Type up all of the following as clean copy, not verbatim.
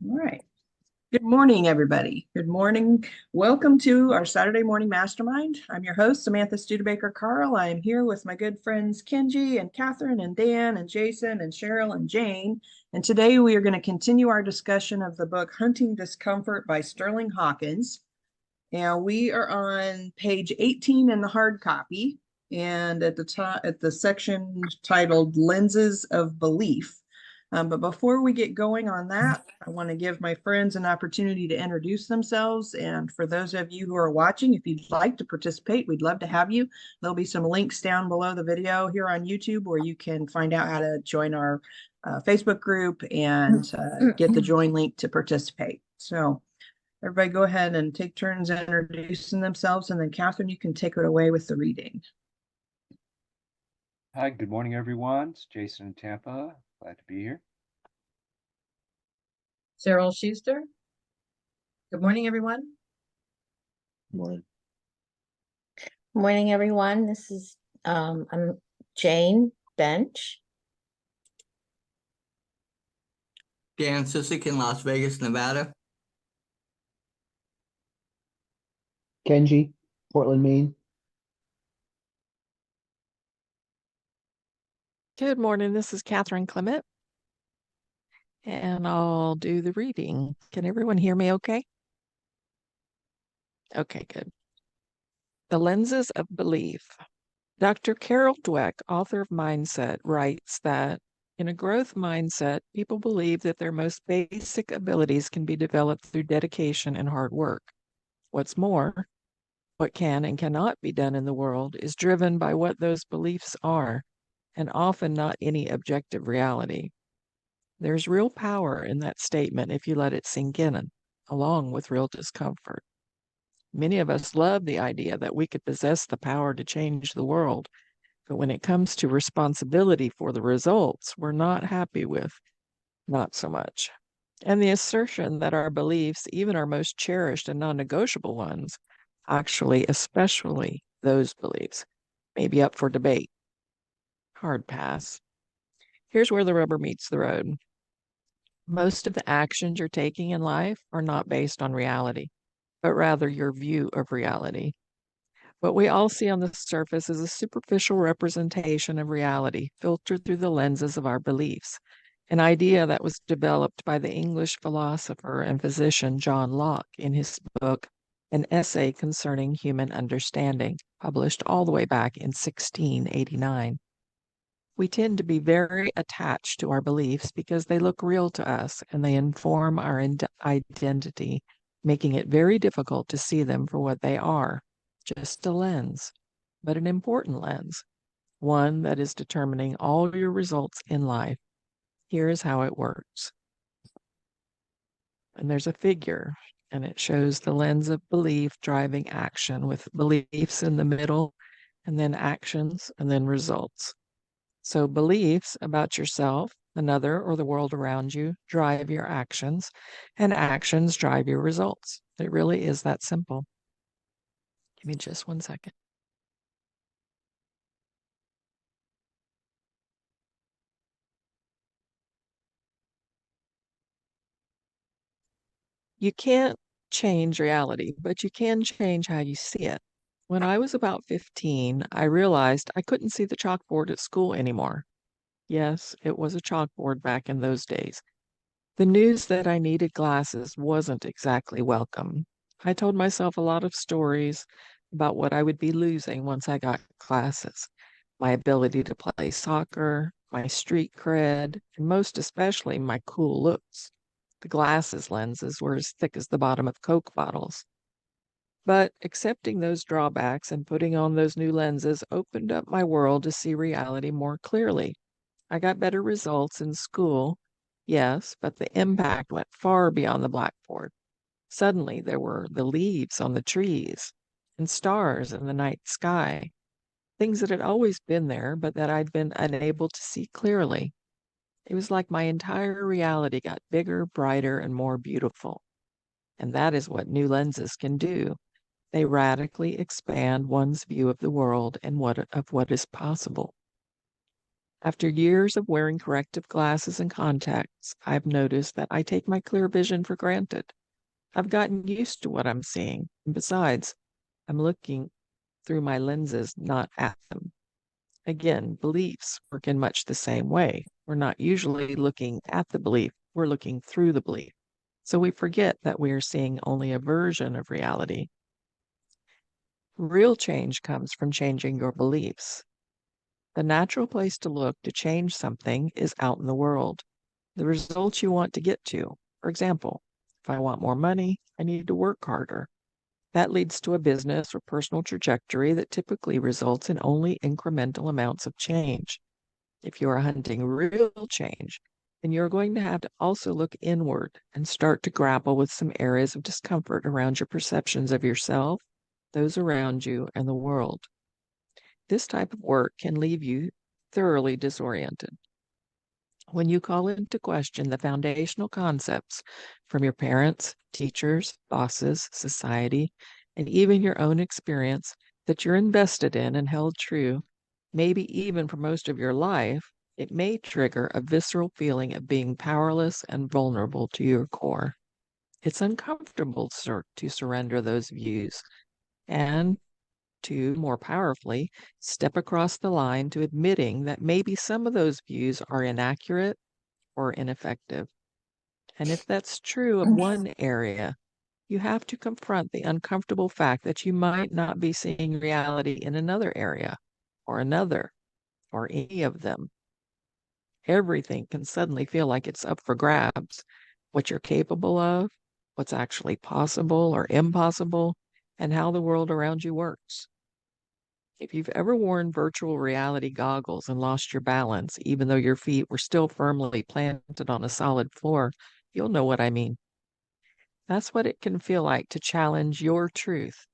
All right. Good morning, everybody. Good morning. Welcome to our Saturday Morning Mastermind. I'm your host, Samantha Studebaker Carl. I am here with my good friends Kenji and Katherine and Dan and Jason and Cheryl and Jane. And today we are going to continue our discussion of the book Hunting Discomfort by Sterling Hawkins. And we are on page 18 in the hard copy and at the top at the section titled Lenses of Belief. But before we get going on that, I want to give my friends an opportunity to introduce themselves. And for those of you who are watching, if you'd like to participate, we'd love to have you. There'll be some links down below the video here on YouTube where you can find out how to join our Facebook group and get the join link to participate. So everybody go ahead and take turns introducing themselves. And then Katherine, you can take it away with the reading. Hi, good morning, everyone. It's Jason in Tampa. Glad to be here. Cheryl Schuster. Good morning, everyone. Good morning. Good morning, everyone. This is I'm Jane Bench. Dan Sisik in Las Vegas, Nevada. Kenji, Portland, Maine. Good morning. This is Katherine Clement, and I'll do the reading. Can everyone hear me okay? Okay, good. The Lenses of Belief. Dr. Carol Dweck, author of Mindset, writes that in a growth mindset, people believe that their most basic abilities can be developed through dedication and hard work. What's more, what can and cannot be done in the world is driven by what those beliefs are, and often not any objective reality. There's real power in that statement if you let it sink in, along with real discomfort. Many of us love the idea that we could possess the power to change the world, but when it comes to responsibility for the results, we're not happy with, not so much. And the assertion that our beliefs, even our most cherished and non-negotiable ones, actually, especially those beliefs, may be up for debate. Hard pass. Here's where the rubber meets the road. Most of the actions you're taking in life are not based on reality, but rather your view of reality. What we all see on the surface is a superficial representation of reality filtered through the lenses of our beliefs, an idea that was developed by the English philosopher and physician John Locke in his book, An Essay Concerning Human Understanding, published all the way back in 1689. We tend to be very attached to our beliefs because they look real to us and they inform our identity, making it very difficult to see them for what they are, just a lens, but an important lens, one that is determining all your results in life. Here's how it works. And there's a figure, and it shows the lens of belief driving action with beliefs in the middle, and then actions, and then results. So beliefs about yourself, another, or the world around you drive your actions, and actions drive your results. It really is that simple. Give me just 1 second. You can't change reality, but you can change how you see it. When I was about 15, I realized I couldn't see the chalkboard at school anymore. Yes, it was a chalkboard back in those days. The news that I needed glasses wasn't exactly welcome. I told myself a lot of stories about what I would be losing once I got glasses. My ability to play soccer, my street cred, and most especially my cool looks. The glasses lenses were as thick as the bottom of Coke bottles. But accepting those drawbacks and putting on those new lenses opened up my world to see reality more clearly. I got better results in school, yes, but the impact went far beyond the blackboard. Suddenly there were the leaves on the trees and stars in the night sky, things that had always been there, but that I'd been unable to see clearly. It was like my entire reality got bigger, brighter, and more beautiful. And that is what new lenses can do. They radically expand one's view of the world and of what is possible. After years of wearing corrective glasses and contacts, I've noticed that I take my clear vision for granted. I've gotten used to what I'm seeing, and besides, I'm looking through my lenses, not at them. Again, beliefs work in much the same way. We're not usually looking at the belief, we're looking through the belief. So we forget that we are seeing only a version of reality. Real change comes from changing your beliefs. The natural place to look to change something is out in the world. The results you want to get to. For example, if I want more money, I need to work harder. That leads to a business or personal trajectory that typically results in only incremental amounts of change. If you are hunting real change, then you're going to have to also look inward and start to grapple with some areas of discomfort around your perceptions of yourself, those around you, and the world. This type of work can leave you thoroughly disoriented. When you call into question the foundational concepts from your parents, teachers, bosses, society, and even your own experience that you're invested in and held true, maybe even for most of your life, it may trigger a visceral feeling of being powerless and vulnerable to your core. It's uncomfortable to surrender those views and to, more powerfully, step across the line to admitting that maybe some of those views are inaccurate or ineffective. And if that's true of one area, you have to confront the uncomfortable fact that you might not be seeing reality in another area, or another, or any of them. Everything can suddenly feel like it's up for grabs. What you're capable of, what's actually possible or impossible, and how the world around you works. If you've ever worn virtual reality goggles and lost your balance, even though your feet were still firmly planted on a solid floor, you'll know what I mean. That's what it can feel like to challenge your truth.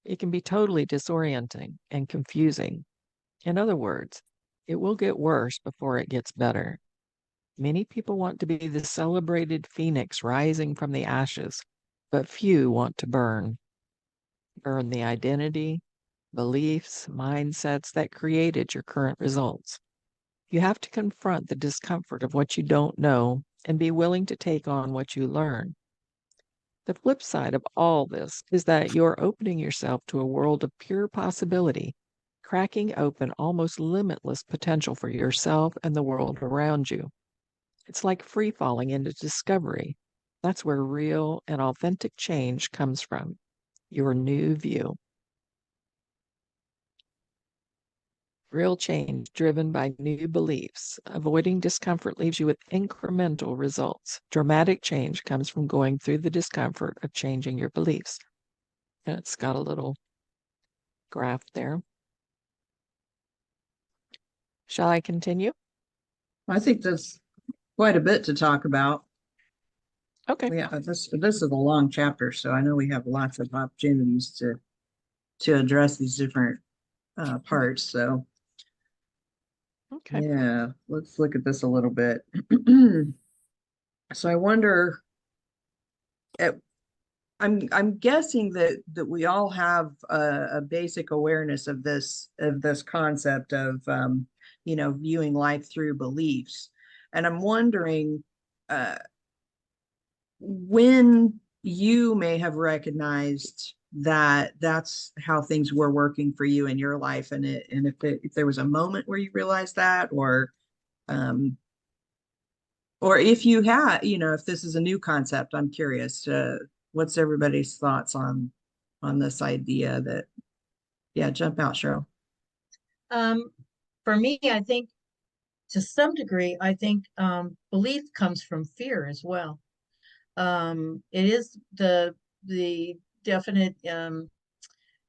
It can be totally disorienting and confusing. In other words, it will get worse before it gets better. Many people want to be the celebrated phoenix rising from the ashes, but few want to burn. Burn the identity, beliefs, mindsets that created your current results. You have to confront the discomfort of what you don't know and be willing to take on what you learn. The flip side of all this is that you're opening yourself to a world of pure possibility, cracking open almost limitless potential for yourself and the world around you. It's like free falling into discovery. That's where real and authentic change comes from, your new view. Real change driven by new beliefs. Avoiding discomfort leaves you with incremental results. Dramatic change comes from going through the discomfort of changing your beliefs. And it's got a little graph there. Shall I continue? I think that's quite a bit to talk about. Okay. Yeah, this is a long chapter, so I know we have lots of opportunities to address these different parts. So Okay. yeah, let's look at this a little bit. So I wonder, I'm guessing that we all have a basic awareness of this concept of viewing life through beliefs, and I'm wondering when you may have recognized that that's how things were working for you in your life, and if there was a moment where you realized that, um, or if you had, if this is a new concept. I'm curious. What's everybody's thoughts on this idea that, yeah, jump out, Cheryl. For me, I think to some degree, I think belief comes from fear as well. It is the definite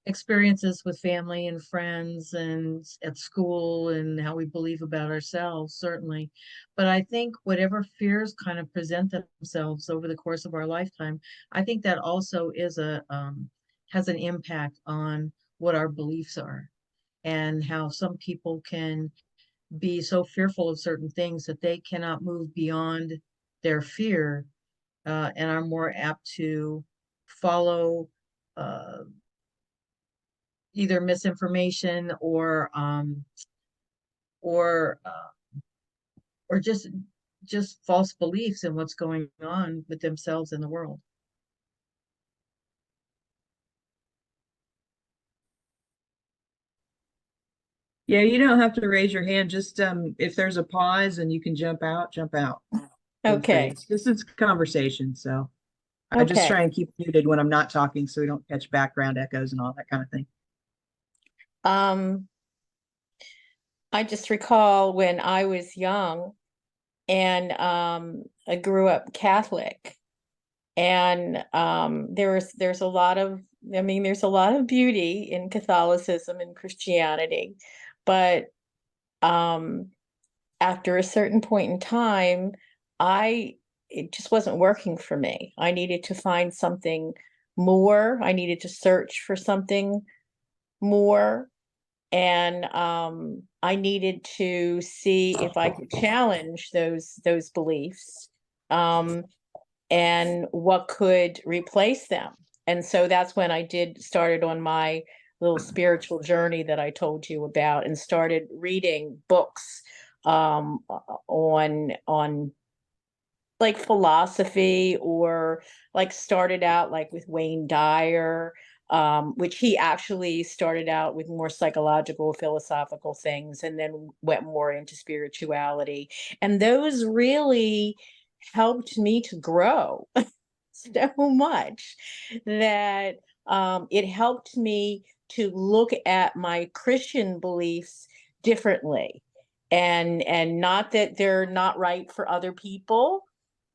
experiences with family and friends and at school and how we believe about ourselves, certainly. But I think whatever fears kind of present themselves over the course of our lifetime, I think that also is has an impact on what our beliefs are and how some people can be so fearful of certain things that they cannot move beyond their fear, and are more apt to follow uh, either misinformation or or just false beliefs in what's going on with themselves in the world. Yeah, you don't have to raise your hand. Just if there's a pause and you can jump out, jump out. Feel Okay, free. This is conversation, so I just okay. try and keep muted when I'm not talking so we don't catch background echoes and all that kind of thing. Um, I just recall when I was young and I grew up Catholic, and there's a lot of, I mean, there's a lot of beauty in Catholicism and Christianity, but um after a certain point in time, I it just wasn't working for me. I needed to find something more. I needed to search for something more. And I needed to see if I could challenge those beliefs, um, and what could replace them. And so that's when I did started on my little spiritual journey that I told you about, and started reading books on like philosophy, or like started out like with Wayne Dyer, which he actually started out with more psychological, philosophical things, and then went more into spirituality. And those really helped me to grow so much that it helped me to look at my Christian beliefs differently. And not that they're not right for other people,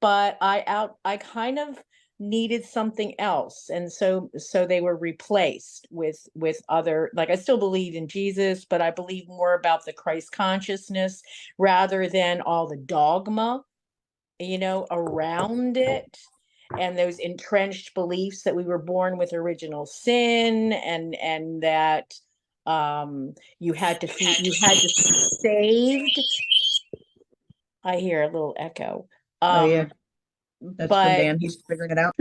but I kind of needed something else, and so they were replaced with other, like, I still believe in Jesus, but I believe more about the Christ consciousness rather than all the dogma, around it, and those entrenched beliefs that we were born with original sin, and that you had to be saved. I hear a little echo. Oh yeah, that's from But Dan. He's figuring it out.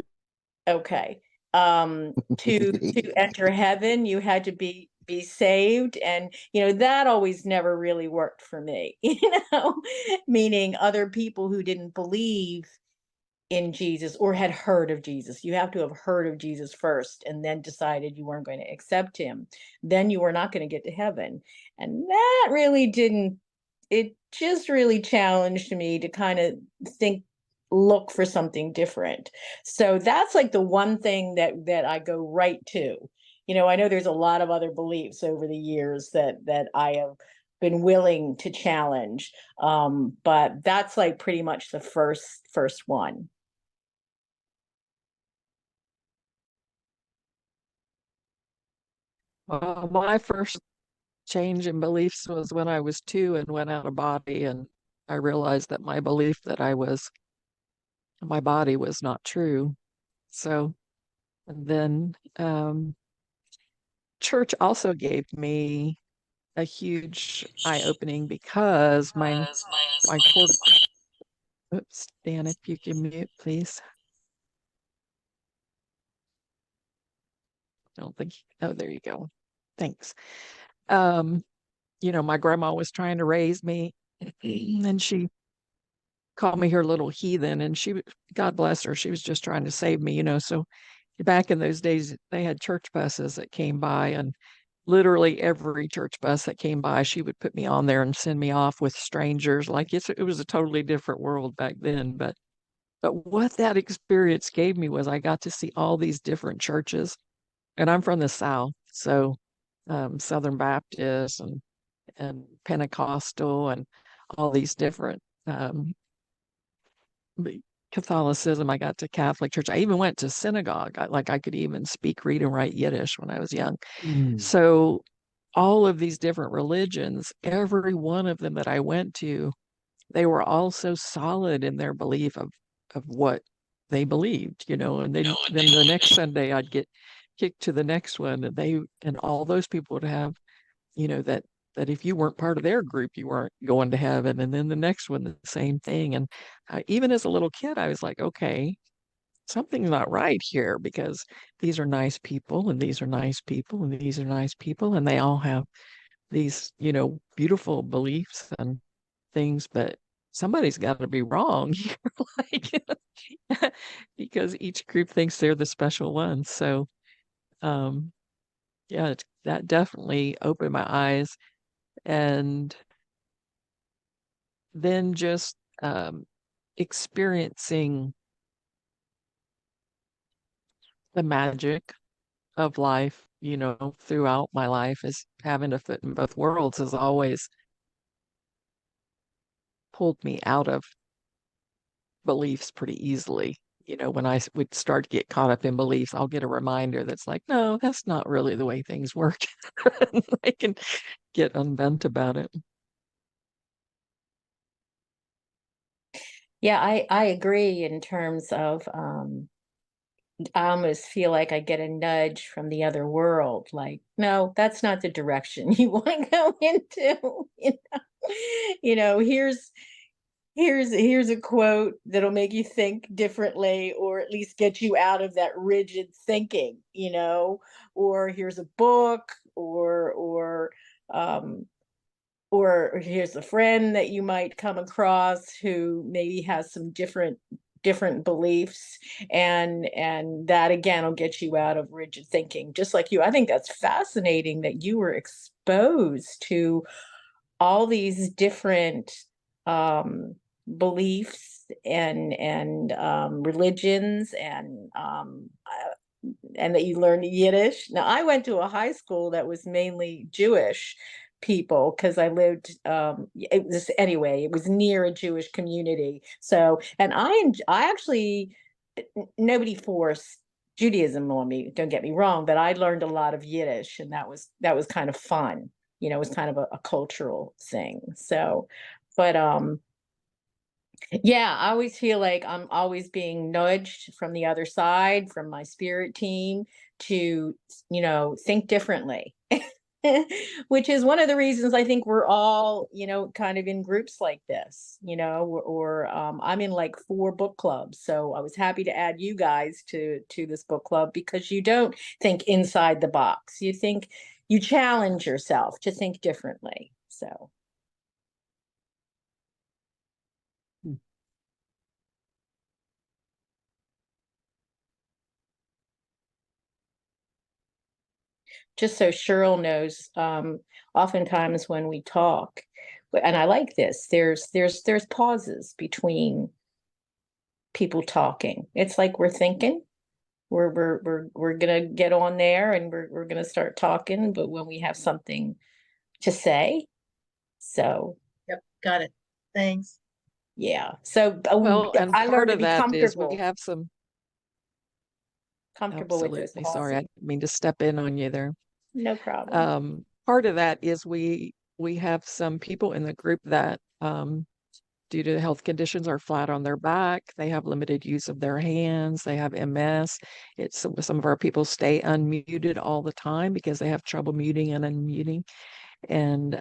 okay. To enter heaven, you had to be saved, and that always never really worked for me, meaning other people who didn't believe in Jesus or had heard of Jesus. You have to have heard of Jesus first and then decided you weren't going to accept him. Then you were not going to get to heaven. And that really didn't, it just really challenged me to kind of look for something different. So that's like the one thing that I go right to. I know there's a lot of other beliefs over the years that I have been willing to challenge. But that's like pretty much the first one. Well, my first change in beliefs was when I was 2 and went out of body, and I realized that my belief that my body was not true. So, and then church also gave me a huge eye-opening because my cord. Oops, Dan, if you can mute, please. I don't think. Oh, there you go. Thanks. My grandma was trying to raise me, and she called me her little heathen, and God bless her, she was just trying to save me, so back in those days they had church buses that came by, and literally every church bus that came by, she would put me on there and send me off with strangers. Like it was a totally different world back then, but what that experience gave me was I got to see all these different churches, and I'm from the South, so Southern Baptist and Pentecostal and all these different Catholicism. I got to Catholic church. I even went to synagogue. I could even speak, read, and write Yiddish when I was young. So all of these different religions, every one of them that I went to, they were all so solid in their belief of what they believed, and then the next Sunday I'd get kicked to the next one, and all those people would have, that if you weren't part of their group, you weren't going to heaven. And then the next one, the same thing. And even as a little kid, I was like, okay, something's not right here, because these are nice people, and these are nice people, and these are nice people, and they all have these, beautiful beliefs and things, but somebody's got to be wrong here, like, because each group thinks they're the special ones. So, yeah, that definitely opened my eyes. And then just experiencing the magic of life, throughout my life, is having a foot in both worlds has always pulled me out of beliefs pretty easily. When I would start to get caught up in beliefs, I'll get a reminder that's like, no, that's not really the way things work. I can get unbent about it. Yeah, I agree in terms of I almost feel like I get a nudge from the other world, like, no, that's not the direction you want to go into. Here's a quote that'll make you think differently, or at least get you out of that rigid thinking, or here's a book, um or here's a friend that you might come across who maybe has some different beliefs, and that again will get you out of rigid thinking, just like you. I think that's fascinating that you were exposed to all these different um beliefs and religions, and that you learned Yiddish. Now, I went to a high school that was mainly Jewish people because I lived, it was anyway, it was near a Jewish community. So, and I actually, nobody forced Judaism on me, don't get me wrong, but I learned a lot of Yiddish, and that was kind of fun. It was kind of a cultural thing. So, but yeah, I always feel like I'm always being nudged from the other side, from my spirit team, to, think differently. Which is one of the reasons I think we're all, kind of in groups like this, or I'm in like 4 book clubs. So I was happy to add you guys to this book club, because you don't think inside the box. You challenge yourself to think differently. So just so Cheryl knows, oftentimes when we talk, and I like this, there's pauses between people talking. It's like we're thinking, we're gonna get on there and we're gonna start talking, but when we have something to say. So Yep, got it. Thanks. yeah. So Well, and I part learned to of be that is we comfortable, have some, comfortable with those absolutely, sorry, I pauses. didn't mean to step in on you there. No problem. Part of that is we have some people in the group that, due to health conditions, are flat on their back. They have limited use of their hands. They have MS. Some of our people stay unmuted all the time because they have trouble muting and unmuting. And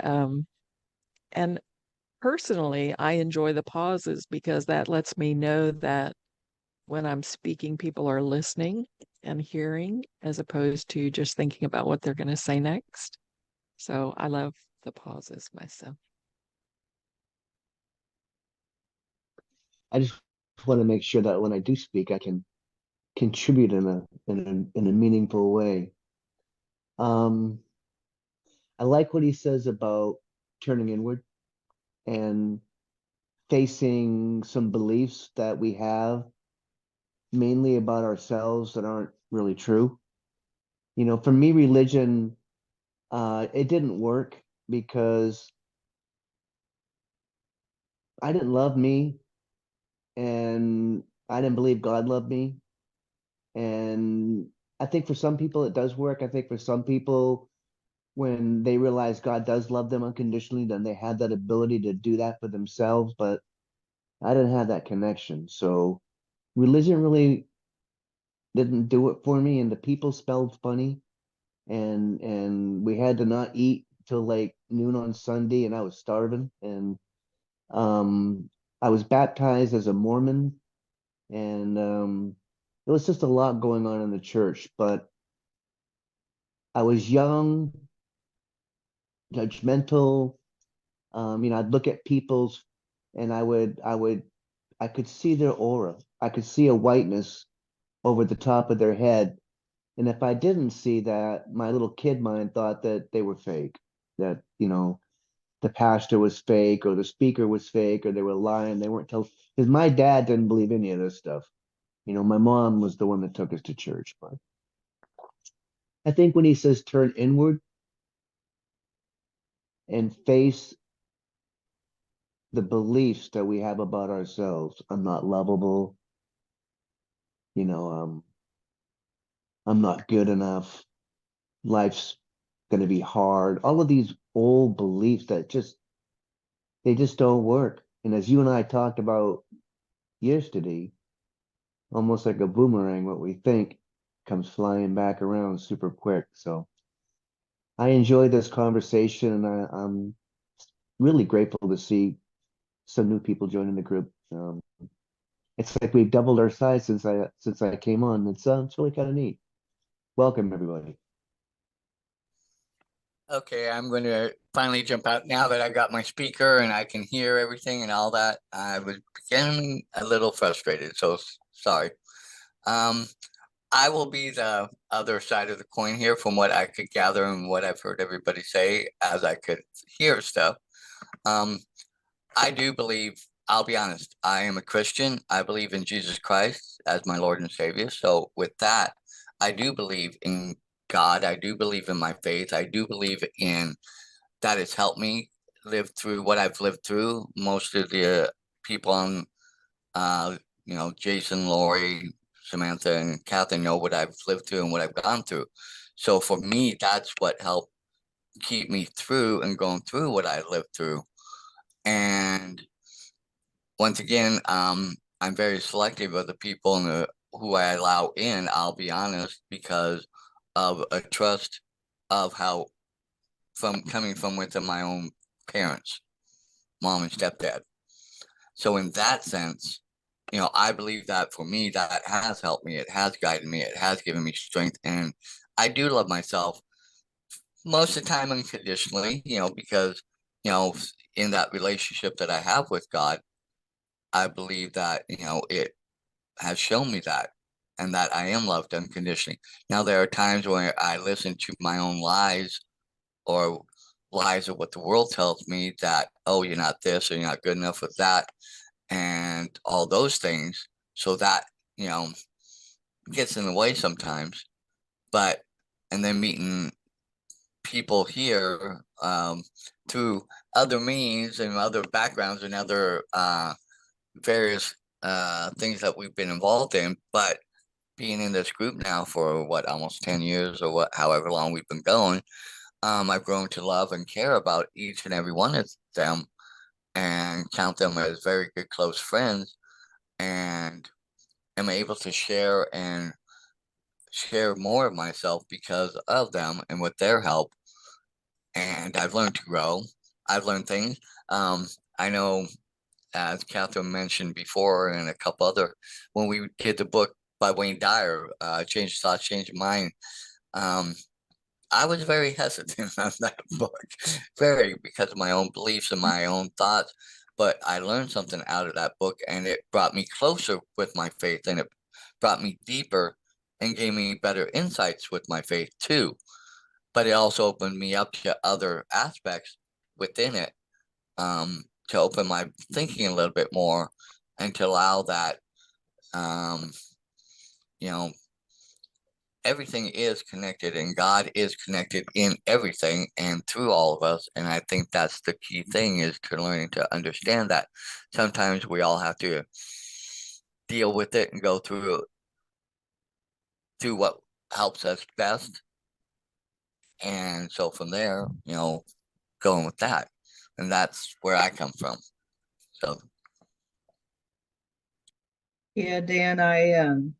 personally, I enjoy the pauses because that lets me know that when I'm speaking, people are listening and hearing, as opposed to just thinking about what they're going to say next. So I love the pauses myself. I just want to make sure that when I do speak, I can contribute in a meaningful way. Um, I like what he says about turning inward and facing some beliefs that we have, mainly about ourselves, that aren't really true. For me, religion, it didn't work because I didn't love me, and I didn't believe God loved me. And I think for some people it does work. I think for some people, when they realize God does love them unconditionally, then they have that ability to do that for themselves. But I didn't have that connection. So religion really didn't do it for me. And the people spelled funny. And we had to not eat till like noon on Sunday, and I was starving. And um I was baptized as a Mormon, and it was just a lot going on in the church. But I was young, judgmental. I'd look at people's and I could see their aura. I could see a whiteness over the top of their head. And if I didn't see that, my little kid mind thought that they were fake, that, the pastor was fake or the speaker was fake or they were lying. They weren't telling, because my dad didn't believe any of this stuff. My mom was the one that took us to church. But I think when he says turn inward and face the beliefs that we have about ourselves, I'm not lovable, you know, I'm not good enough, life's going to be hard. All of these old beliefs that they just don't work. And as you and I talked about yesterday, almost like a boomerang, what we think comes flying back around super quick. So I enjoyed this conversation, and I'm really grateful to see some new people joining the group. It's like we've doubled our size since I came on. It's really kind of neat. Welcome, everybody. Okay, I'm going to finally jump out now that I got my speaker and I can hear everything and all that. I was getting a little frustrated, so sorry. I will be the other side of the coin here from what I could gather and what I've heard everybody say as I could hear stuff. I do believe, I'll be honest, I am a Christian. I believe in Jesus Christ as my Lord and Savior. So with that, I do believe in God. I do believe in my faith. I do believe in that it's helped me live through what I've lived through. Most of the people on, Jason, Lori, Samantha, and Katherine know what I've lived through and what I've gone through. So for me, that's what helped keep me through and going through what I lived through. And once again, I'm very selective of the people and who I allow in, I'll be honest, because of a trust of how coming from within my own parents, mom and stepdad. So in that sense, I believe that for me, that has helped me. It has guided me. It has given me strength. And I do love myself most of the time unconditionally, because, in that relationship that I have with God, I believe that, it has shown me that and that I am loved unconditionally. Now, there are times where I listen to my own lies or lies of what the world tells me that, oh, you're not this or you're not good enough with that and all those things. So that, gets in the way sometimes. But, and then meeting people here through other means and other backgrounds and other various things that we've been involved in, but being in this group now for almost 10 years or however long we've been going, I've grown to love and care about each and every one of them and count them as very good close friends, and am able to share more of myself because of them and with their help. And I've learned to grow. I've learned things. I know, as Katherine mentioned before, and a couple other, when we did the book by Wayne Dyer, Change Thoughts, Change Mind, I was very hesitant on that book, because of my own beliefs and my own thoughts. But I learned something out of that book, and it brought me closer with my faith, and it brought me deeper and gave me better insights with my faith too. But it also opened me up to other aspects within it, to open my thinking a little bit more and to allow that, everything is connected and God is connected in everything and through all of us. And I think that's the key thing, is to learning to understand that sometimes we all have to deal with it and go through what helps us best. And so from there, going with that. And that's where I come from. So Yeah, Dan,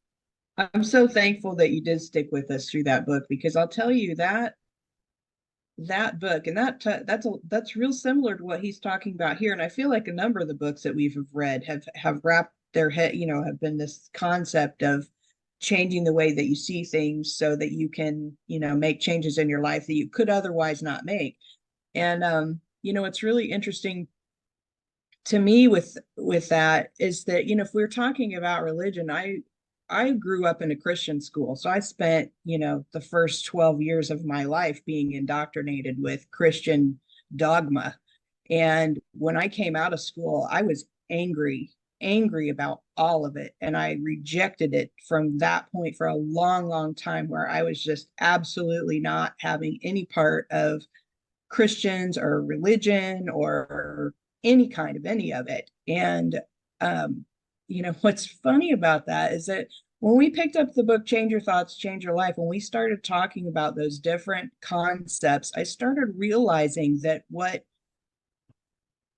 I'm so thankful that you did stick with us through that book, because I'll tell you that book and that's real similar to what he's talking about here. And I feel like a number of the books that we've read have wrapped their head, have been this concept of changing the way that you see things so that you can, make changes in your life that you could otherwise not make. And what's really interesting to me with that is that, if we're talking about religion, I grew up in a Christian school. So I spent, the first 12 years of my life being indoctrinated with Christian dogma. And when I came out of school, I was angry about all of it. And I rejected it from that point for a long, long time, where I was just absolutely not having any part of Christians or religion or any of it. And what's funny about that is that when we picked up the book Change Your Thoughts, Change Your Life, when we started talking about those different concepts, I started realizing that what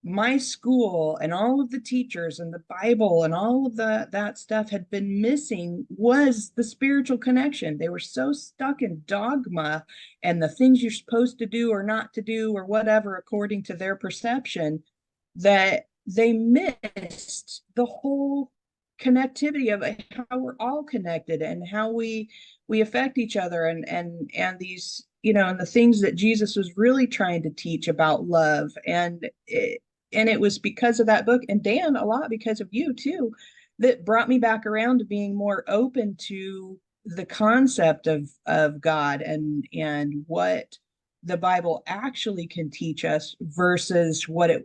my school and all of the teachers and the Bible and all of that stuff had been missing was the spiritual connection. They were so stuck in dogma and the things you're supposed to do or not to do or whatever according to their perception, that they missed the whole connectivity of how we're all connected and how we affect each other, and these, and the things that Jesus was really trying to teach about love. And it was because of that book, and Dan, a lot because of you too, that brought me back around to being more open to the concept of God and what the Bible actually can teach us versus what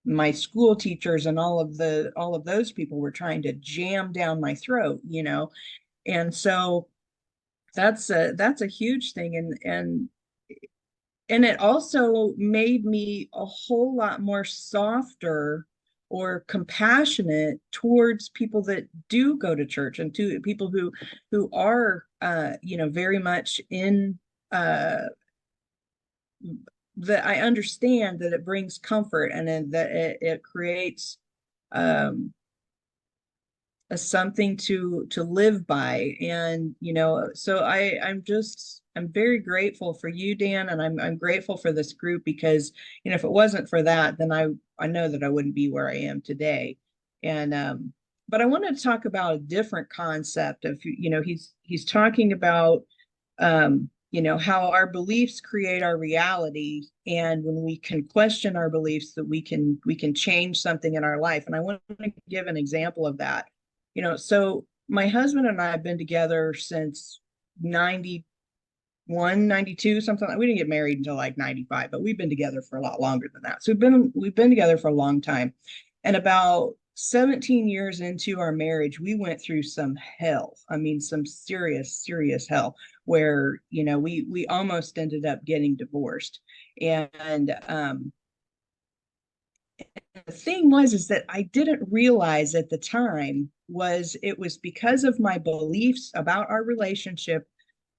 my school teachers and all of those people were trying to jam down my throat. And so that's a huge thing. And it also made me a whole lot more softer or compassionate towards people that do go to church, and to people who are very much in that I understand that it brings comfort, and that it creates a something to live by. And so I'm very grateful for you, Dan, and I'm grateful for this group, because if it wasn't for that, then I know that I wouldn't be where I am today. And but I wanted to talk about a different concept of, he's talking about how our beliefs create our reality, and when we can question our beliefs, that we can change something in our life. And I want to give an example of that. So my husband and I have been together since 91, 92, something like. We didn't get married until like 95, but we've been together for a lot longer than that. So we've been together for a long time. And about 17 years into our marriage, we went through some hell. I mean, some serious hell, where we almost ended up getting divorced. And the thing was is that I didn't realize at the time it was because of my beliefs about our relationship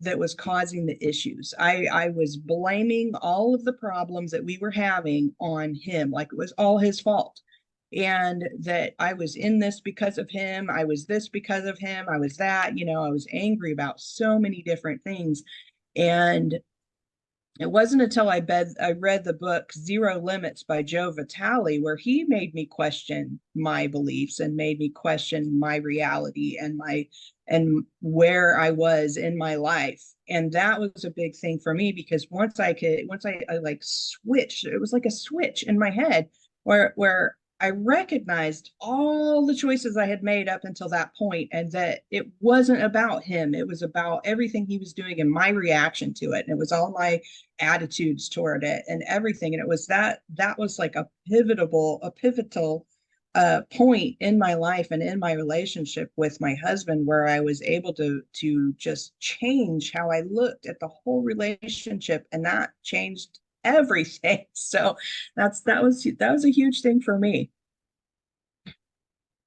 that was causing the issues. I was blaming all of the problems that we were having on him, like it was all his fault. And that I was in this because of him. I was this because of him. I was that, I was angry about so many different things. And it wasn't until I read the book Zero Limits by Joe Vitale, where he made me question my beliefs and made me question my reality and where I was in my life. And that was a big thing for me, because once I like switched, it was like a switch in my head where I recognized all the choices I had made up until that point, and that it wasn't about him. It was about everything he was doing and my reaction to it. And it was all my attitudes toward it and everything. And it was that was like a pivotal point in my life and in my relationship with my husband, where I was able to just change how I looked at the whole relationship, and that changed everything. So that was a huge thing for me.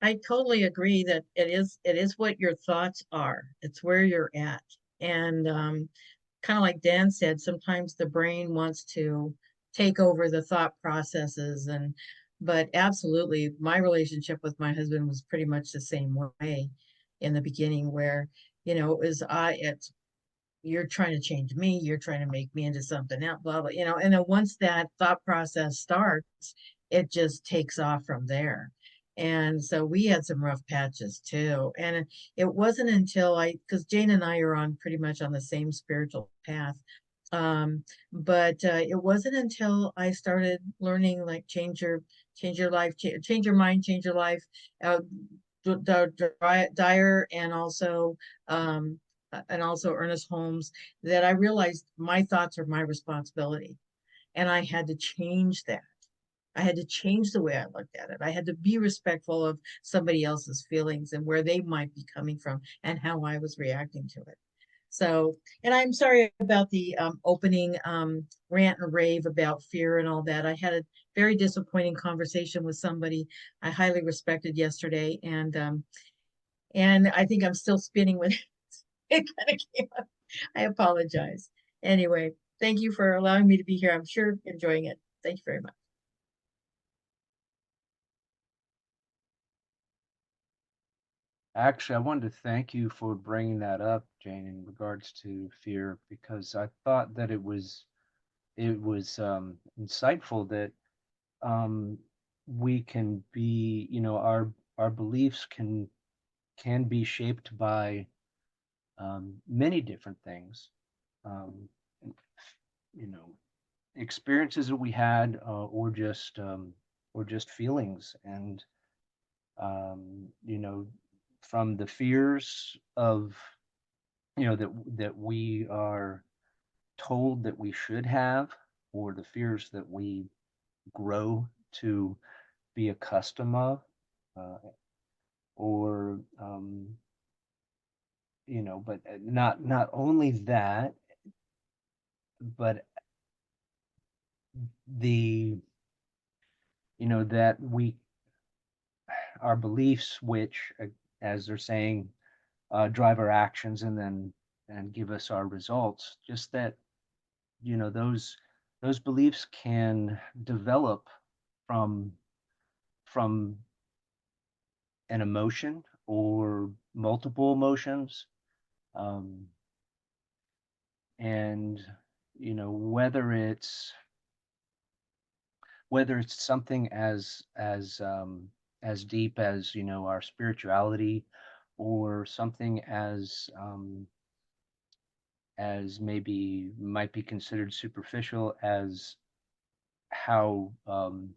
I totally agree that it is what your thoughts are. It's where you're at. And kind of like Dan said, sometimes the brain wants to take over the thought processes. But absolutely, my relationship with my husband was pretty much the same way in the beginning, where, it's you're trying to change me, you're trying to make me into something else, blah, blah, and then once that thought process starts, it just takes off from there. And so we had some rough patches too. And it wasn't until because Jane and I are on pretty much on the same spiritual path. But it wasn't until I started learning like change your life, change your mind, change your life, uh, Dyer and also Ernest Holmes, that I realized my thoughts are my responsibility. And I had to change that. I had to change the way I looked at it. I had to be respectful of somebody else's feelings and where they might be coming from and how I was reacting to it. So, and I'm sorry about the opening rant and rave about fear and all that. I had a very disappointing conversation with somebody I highly respected yesterday, and I think I'm still spinning with it. It kind of came up. I apologize. Anyway, thank you for allowing me to be here. I'm sure enjoying it. Thank you very much. Actually, I wanted to thank you for bringing that up, Jane, in regards to fear, because I thought that it was insightful that we can be, our beliefs can be shaped by many different things, um, you know, experiences that we had, or just feelings, and from the fears of, that we are told that we should have, or the fears that we grow to be accustomed of, or but not only that, but the that we our beliefs, which, as they're saying, drive our actions, and give us our results. Just that, those beliefs can develop from from an emotion or multiple emotions, um, and whether it's something as deep as, our spirituality, or something as maybe might be considered superficial, as how um,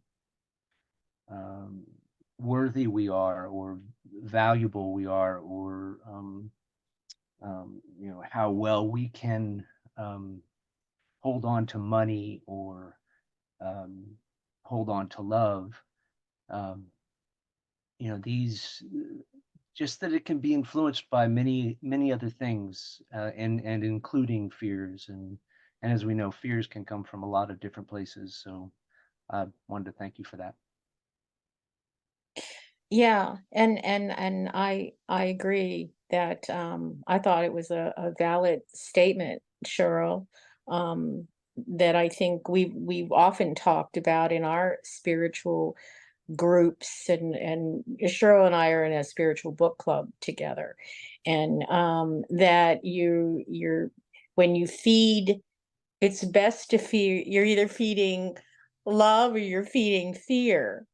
worthy we are, or valuable we are, or how well we can um, hold on to money, or um, hold on to love. Um, these Just that it can be influenced by many other things, and including fears, and as we know, fears can come from a lot of different places. So I wanted to thank you for that. Yeah, and I agree that I thought it was a valid statement, Cheryl, that I think we've often talked about in our spiritual groups, and Cheryl and I are in a spiritual book club together, and that you're when you feed, it's best to feed, you're either feeding love or you're feeding fear.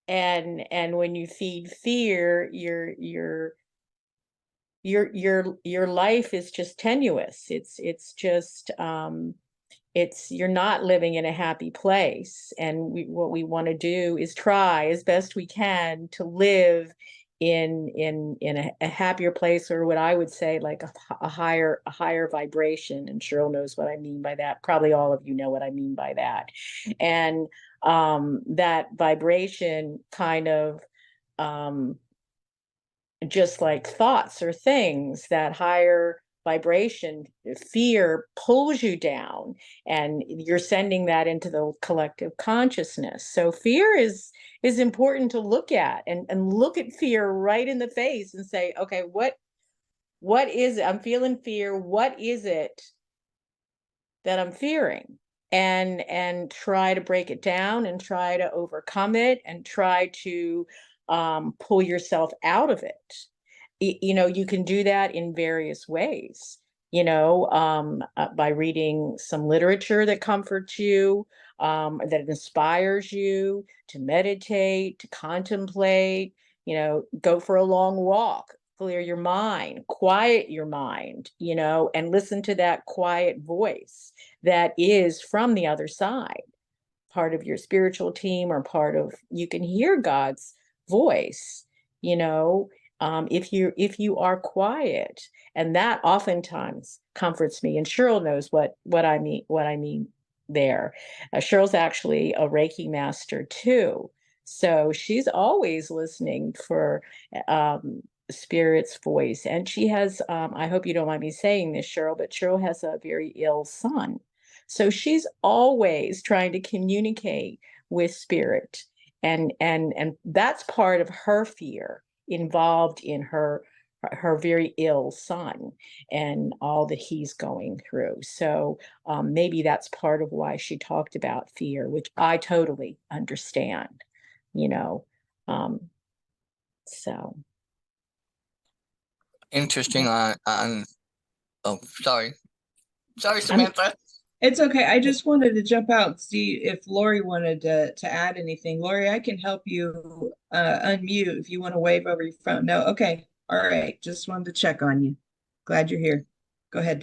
And when you feed fear, your life is just tenuous. It's just it's you're not living in a happy place. And what we want to do is try as best we can to live in a happier place, or what I would say like a higher vibration. And Cheryl knows what I mean by that. Probably all of you know what I mean by that. And that vibration kind of um, just like thoughts or things, that higher vibration, fear pulls you down, and you're sending that into the collective consciousness. So fear is important to look at, and look at fear right in the face and say, okay, what is it? I'm feeling fear. What is it that I'm fearing? And try to break it down, and try to overcome it, and try to pull yourself out of it. You can do that in various ways, by reading some literature that comforts you, that inspires you to meditate, to contemplate, go for a long walk. clear your mind, quiet your mind, and listen to that quiet voice that is from the other side, part of your spiritual team, or you can hear God's voice, if you are quiet. And that oftentimes comforts me. And Cheryl knows what I mean there. Cheryl's actually a Reiki master too. So she's always listening for spirit's voice. And she has, I hope you don't mind me saying this, Cheryl, but Cheryl has a very ill son. So she's always trying to communicate with spirit. And that's part of her fear involved in her very ill son and all that he's going through. So maybe that's part of why she talked about fear, which I totally understand, you know. So Interesting on oh, sorry. Sorry, I'm, Samantha. it's okay. I just wanted to jump out and see if Lori wanted to add anything. Lori, I can help you unmute if you want to wave over your phone. No, okay. All right. Just wanted to check on you. Glad you're here. Go ahead.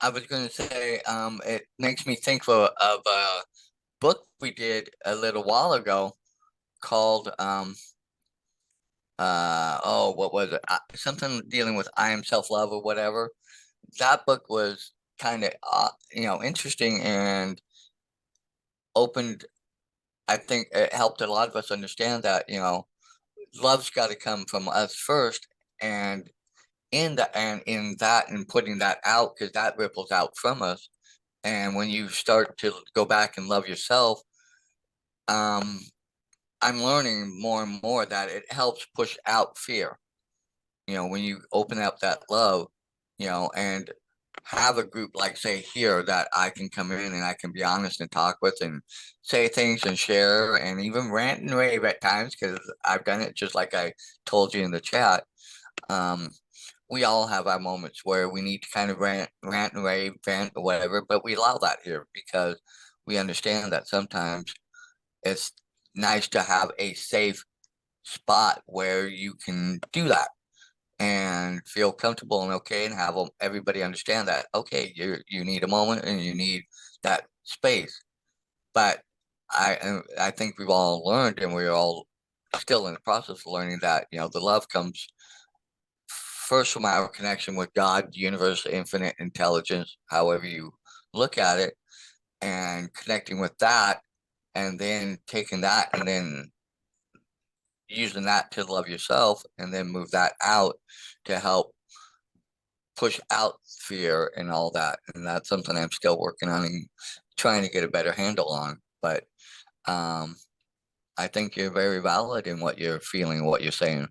I was going to say, it makes me think of a book we did a little while ago called, what was it? Something dealing with I am self-love or whatever. That book was kind of, interesting and opened. I think it helped a lot of us understand that, love's got to come from us first, and in that and putting that out, because that ripples out from us. And when you start to go back and love yourself, I'm learning more and more that it helps push out fear. When you open up that love, and have a group like, say, here, that I can come in and I can be honest and talk with and say things and share and even rant and rave at times, because I've done it, just like I told you in the chat. We all have our moments where we need to kind of rant and rave, vent or whatever, but we allow that here because we understand that sometimes it's nice to have a safe spot where you can do that and feel comfortable and okay, and have everybody understand that, okay, you need a moment and you need that space. But I think we've all learned, and we're all still in the process of learning, that the love comes first from our connection with God, the universe, infinite intelligence, however you look at it, and connecting with that, and then taking that and then using that to love yourself, and then move that out to help push out fear and all that. And that's something I'm still working on and trying to get a better handle on. But I think you're very valid in what you're feeling, what you're saying.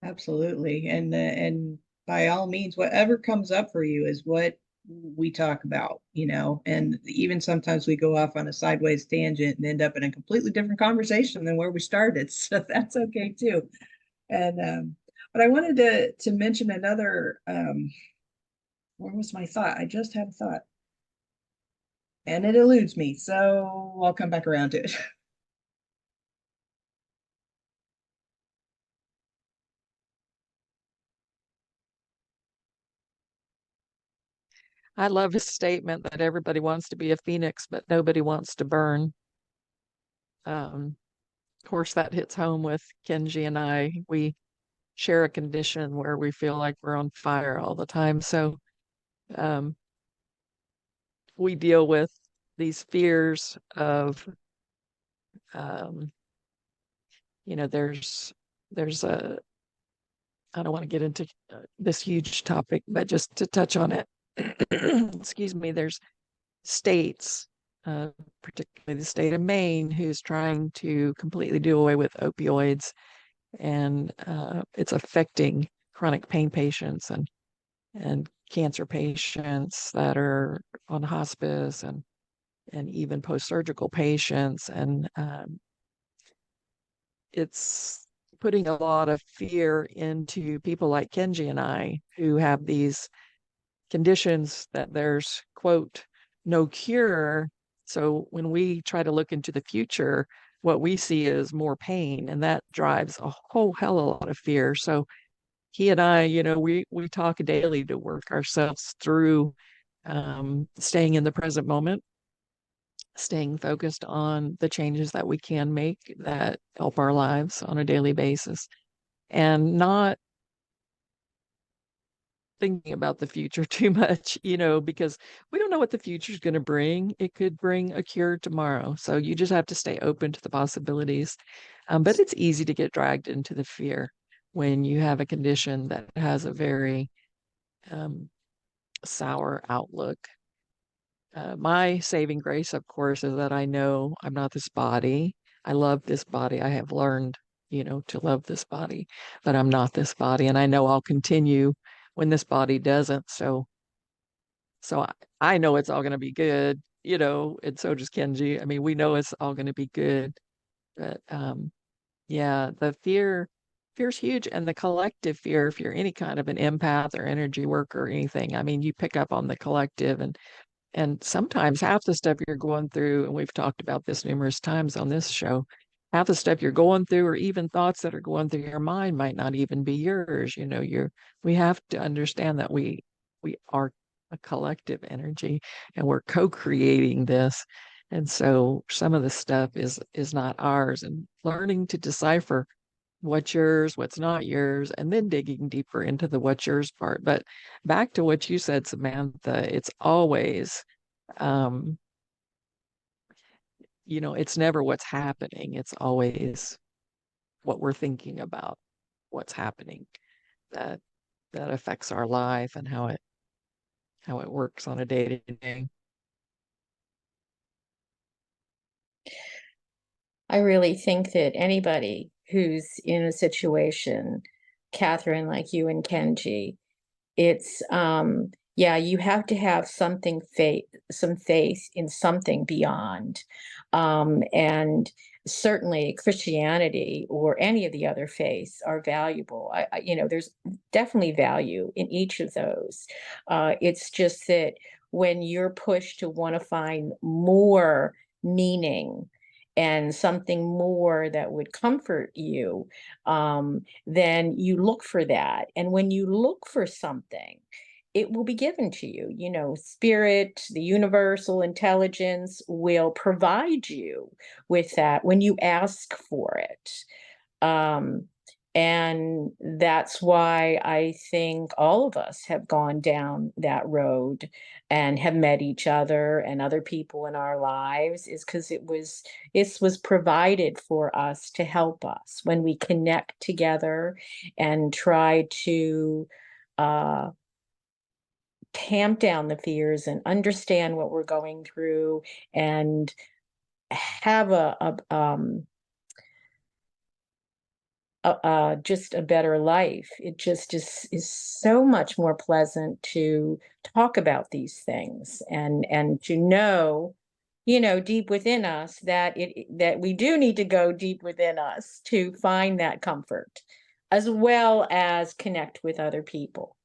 Absolutely. And by all means, whatever comes up for you is what we talk about, and even sometimes we go off on a sideways tangent and end up in a completely different conversation than where we started. So that's okay too. And but I wanted to mention another, where was my thought? I just had a thought and it eludes me. So I'll come back around to it. I love his statement that everybody wants to be a phoenix, but nobody wants to burn. Of course, that hits home with Kenji and I. We share a condition where we feel like we're on fire all the time. So we deal with these fears of, there's a, I don't want to get into this huge topic, but just to touch on it, excuse me, there's states, particularly the state of Maine, who's trying to completely do away with opioids, and it's affecting chronic pain patients and cancer patients that are on hospice, and even post-surgical patients, and it's putting a lot of fear into people like Kenji and I, who have these conditions that there's, quote, no cure. So when we try to look into the future what we see is more pain, and that drives a whole hell of a lot of fear. So he and I, we talk daily to work ourselves through staying in the present moment, staying focused on the changes that we can make that help our lives on a daily basis, and not thinking about the future too much, because we don't know what the future is going to bring. It could bring a cure tomorrow. So you just have to stay open to the possibilities. But it's easy to get dragged into the fear when you have a condition that has a very sour outlook. My saving grace, of course, is that I know I'm not this body. I love this body. I have learned, to love this body, but I'm not this body. And I know I'll continue when this body doesn't. So I know it's all going to be good, and so does Kenji. I mean, we know it's all going to be good, but yeah, the fear's huge, and the collective fear, if you're any kind of an empath or energy worker or anything, I mean, you pick up on the collective, and sometimes half the stuff you're going through, and we've talked about this numerous times on this show, half the stuff you're going through, or even thoughts that are going through your mind, might not even be yours. We have to understand that we are a collective energy, and we're co-creating this. And so some of the stuff is not ours, and learning to decipher what's yours, what's not yours, and then digging deeper into the what's yours part. But back to what you said, Samantha, it's always, it's never what's happening. It's always what we're thinking about what's happening that affects our life and how it works on a day to day. I really think that anybody who's in a situation, Katherine, like you and Kenji, it's yeah, you have to have some faith in something beyond. And certainly Christianity or any of the other faiths are valuable. There's definitely value in each of those. It's just that when you're pushed to want to find more meaning and something more that would comfort you, then you look for that. And when you look for something, it will be given to you. Spirit, the universal intelligence will provide you with that when you ask for it. And that's why I think all of us have gone down that road and have met each other and other people in our lives, is because it was provided for us to help us when we connect together and try to tamp down the fears and understand what we're going through and have just a better life. It just is so much more pleasant to talk about these things and to know, deep within us that we do need to go deep within us to find that comfort, as well as connect with other people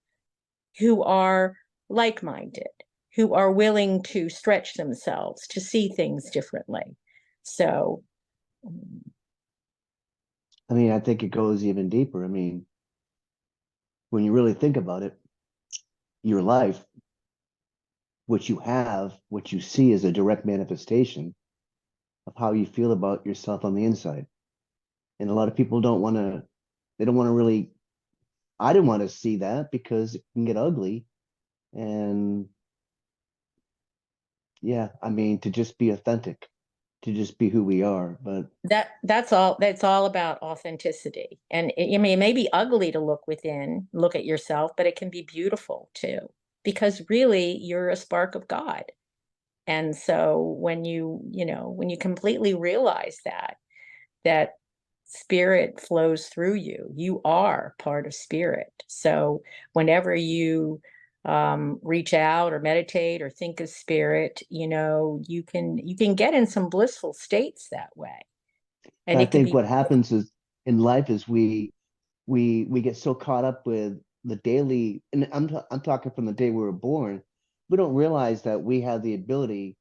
who are like-minded, who are willing to stretch themselves to see things differently. So I mean, I think it goes even deeper. I mean, when you really think about it, your life, what you have, what you see is a direct manifestation of how you feel about yourself on the inside. And a lot of people they don't want to really, I didn't want to see that because it can get ugly. And yeah, I mean, to just be authentic, to just be who we are. But that's all about authenticity. And I mean, it may be ugly to look within, look at yourself, but it can be beautiful too, because really you're a spark of God. And so when you completely realize that spirit flows through you, you are part of spirit. So whenever you reach out or meditate or think of spirit, you can get in some blissful states that way. And I it can think be what happens is in life is we get so caught up with the daily, and I'm talking from the day we were born. We don't realize that we have the ability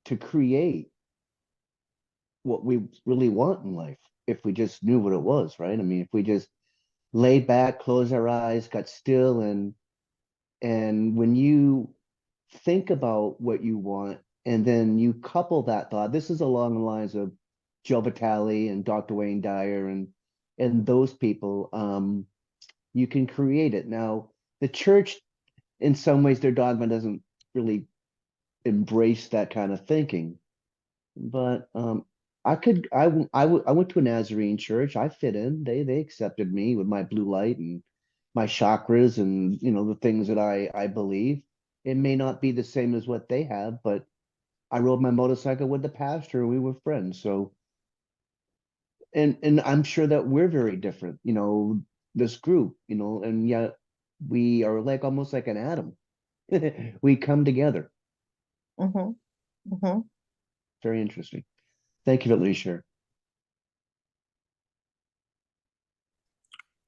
to create what we really want in life if we just knew what it was, right? I mean, if we just laid back, closed our eyes, got still, and when you think about what you want, and then you couple that thought, this is along the lines of Joe Vitale and Dr. Wayne Dyer and those people, you can create it. Now, the church, in some ways, their dogma doesn't really embrace that kind of thinking. But I went to a Nazarene church. I fit in. They accepted me with my blue light and my chakras and the things that I believe. It may not be the same as what they have, but I rode my motorcycle with the pastor and we were friends. So and I'm sure that we're very different, this group, and yet we are like almost like an atom. We come together. Mm-hmm. Mm-hmm. Very interesting. Thank you for letting me share.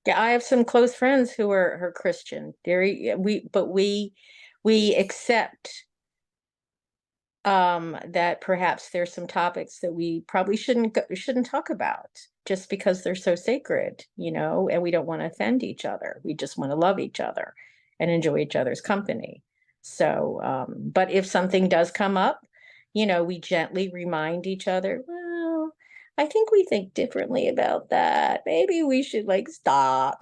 Yeah, I have some close friends who are Christian. We accept that perhaps there's some topics that we probably shouldn't talk about just because they're so sacred, and we don't want to offend each other. We just want to love each other and enjoy each other's company. So, but if something does come up, we gently remind each other, well, I think we think differently about that. Maybe we should like stop,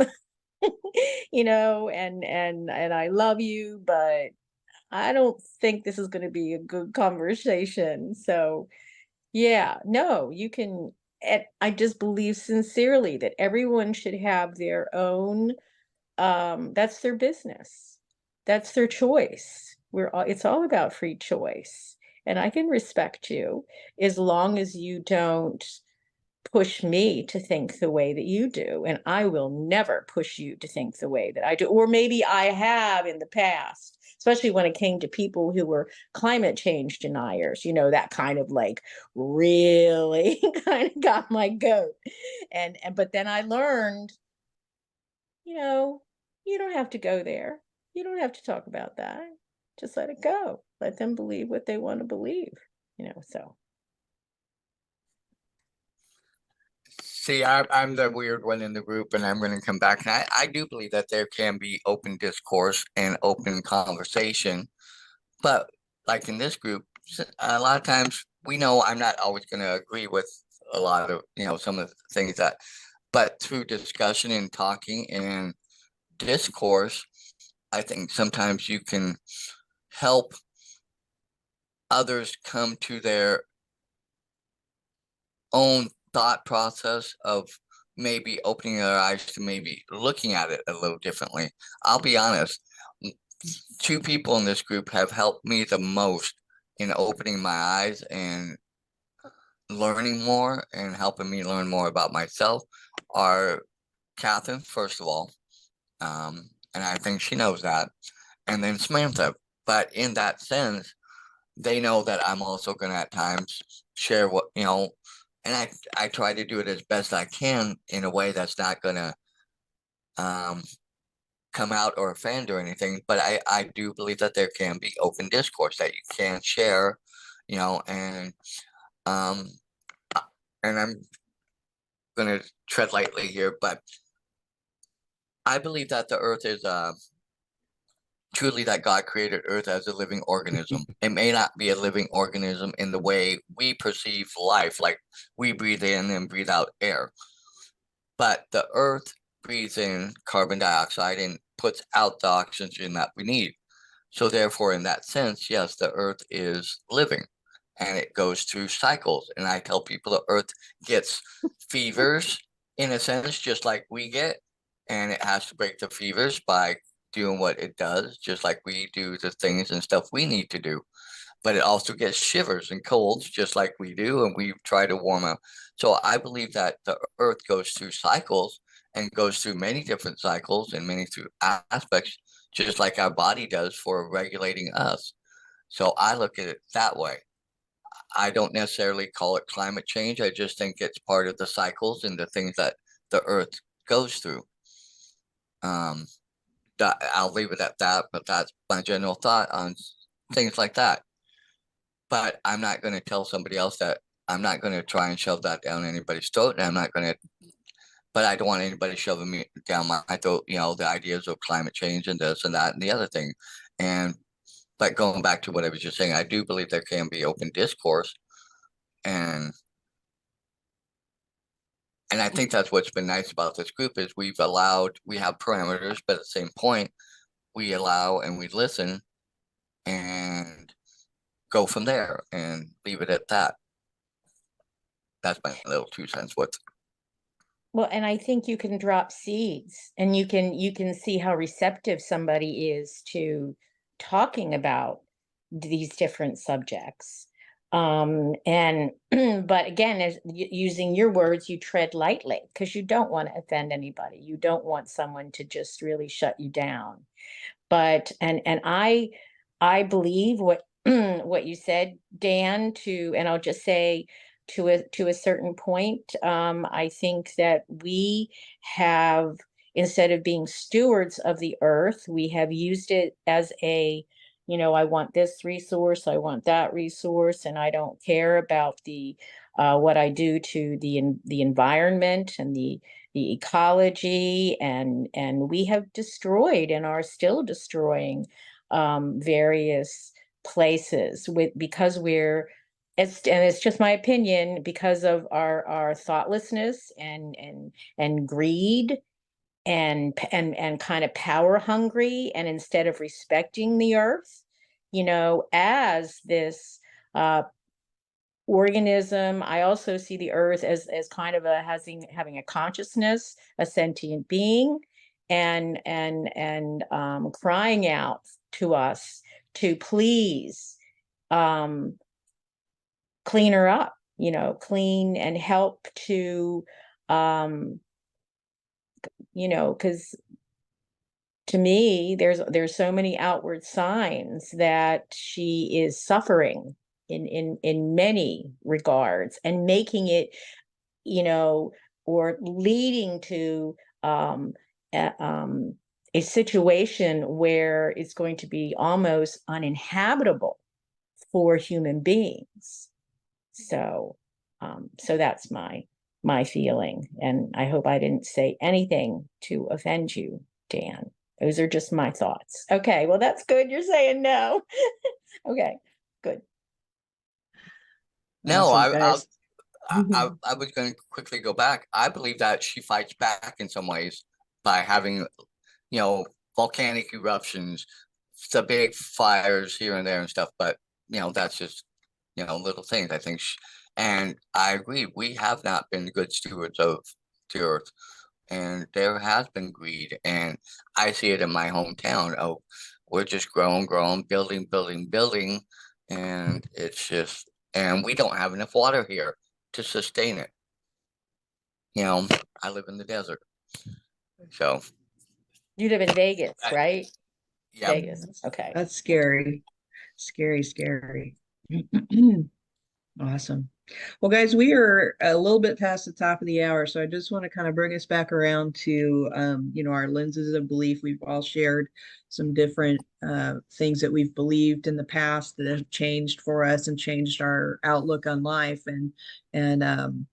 and I love you, but I don't think this is going to be a good conversation. So, yeah, no, you can. I just believe sincerely that everyone should have their own, that's their business. That's their choice. It's all about free choice. And I can respect you as long as you don't push me to think the way that you do. And I will never push you to think the way that I do. Or maybe I have in the past, especially when it came to people who were climate change deniers, that kind of like really kind of got my goat. But then I learned, you don't have to go there. You don't have to talk about that. Just let it go. Let them believe what they want to believe, so. See, I'm the weird one in the group, and I'm going to come back. And I do believe that there can be open discourse and open conversation. But like in this group, a lot of times we know I'm not always going to agree with a lot of, some of the things but through discussion and talking and discourse, I think sometimes you can help others come to their own thought process of maybe opening their eyes to maybe looking at it a little differently. I'll be honest, two people in this group have helped me the most in opening my eyes and learning more and helping me learn more about myself are Katherine, first of all, and I think she knows that, and then Samantha. But in that sense, they know that I'm also going to at times share what, and I try to do it as best I can in a way that's not going to come out or offend or anything. But I do believe that there can be open discourse that you can share, and I'm going to tread lightly here, but I believe that the earth is truly that God created earth as a living organism. It may not be a living organism in the way we perceive life, like we breathe in and breathe out air. But the earth breathes in carbon dioxide and puts out the oxygen that we need. So therefore, in that sense, yes, the earth is living and it goes through cycles. And I tell people the earth gets fevers in a sense, just like we get, and it has to break the fevers by doing what it does, just like we do the things and stuff we need to do. But it also gets shivers and colds, just like we do, and we try to warm up. So I believe that the earth goes through cycles and goes through many different cycles and many through aspects, just like our body does for regulating us. So I look at it that way. I don't necessarily call it climate change. I just think it's part of the cycles and the things that the earth goes through. I'll leave it at that, but that's my general thought on things like that. But I'm not going to tell somebody else that I'm not going to try and shove that down anybody's throat, and I'm not going to, but I don't want anybody shoving me down my throat, you know, the ideas of climate change and this and that and the other thing. And, but going back to what I was just saying, I do believe there can be open discourse, and I think that's what's been nice about this group is we have parameters, but at the same point, we allow and we listen and go from there and leave it at that. That's my little 2 cents worth. Well, and I think you can drop seeds, and you can see how receptive somebody is to talking about these different subjects. And but again, as using your words, you tread lightly because you don't want to offend anybody. You don't want someone to just really shut you down. But and I believe what what you said, Dan, and I'll just say to a certain point, I think that we have, instead of being stewards of the earth, we have used it as a, I want this resource, I want that resource, and I don't care about the what I do to the environment and the ecology, and we have destroyed and are still destroying various places because and it's just my opinion, because of our thoughtlessness and greed and kind of power hungry, and instead of respecting the earth, as this organism. I also see the earth as kind of having a consciousness, a sentient being, and crying out to us to please clean her up, clean and help to because to me there's so many outward signs that she is suffering in many regards, and making it, or leading to a situation where it's going to be almost uninhabitable for human beings. So that's my feeling, and I hope I didn't say anything to offend you, Dan. Those are just my thoughts. Okay, well, that's good. You're saying no. Okay, good. No, Awesome, guys. I was going to quickly go back. I believe that she fights back in some ways by having, volcanic eruptions, the big fires here and there and stuff. But, that's just, little things. I think, and I agree, we have not been good stewards of the earth. And there has been greed, and I see it in my hometown. Oh, we're just growing, building, and it's just, and we don't have enough water here to sustain it. I live in the desert, so You live in Vegas, right? yeah. Vegas. Okay. That's scary. Scary. Awesome. Well, guys, we are a little bit past the top of the hour, so I just want to kind of bring us back around to, our lenses of belief. We've all shared some different things that we've believed in the past that have changed for us and changed our outlook on life. And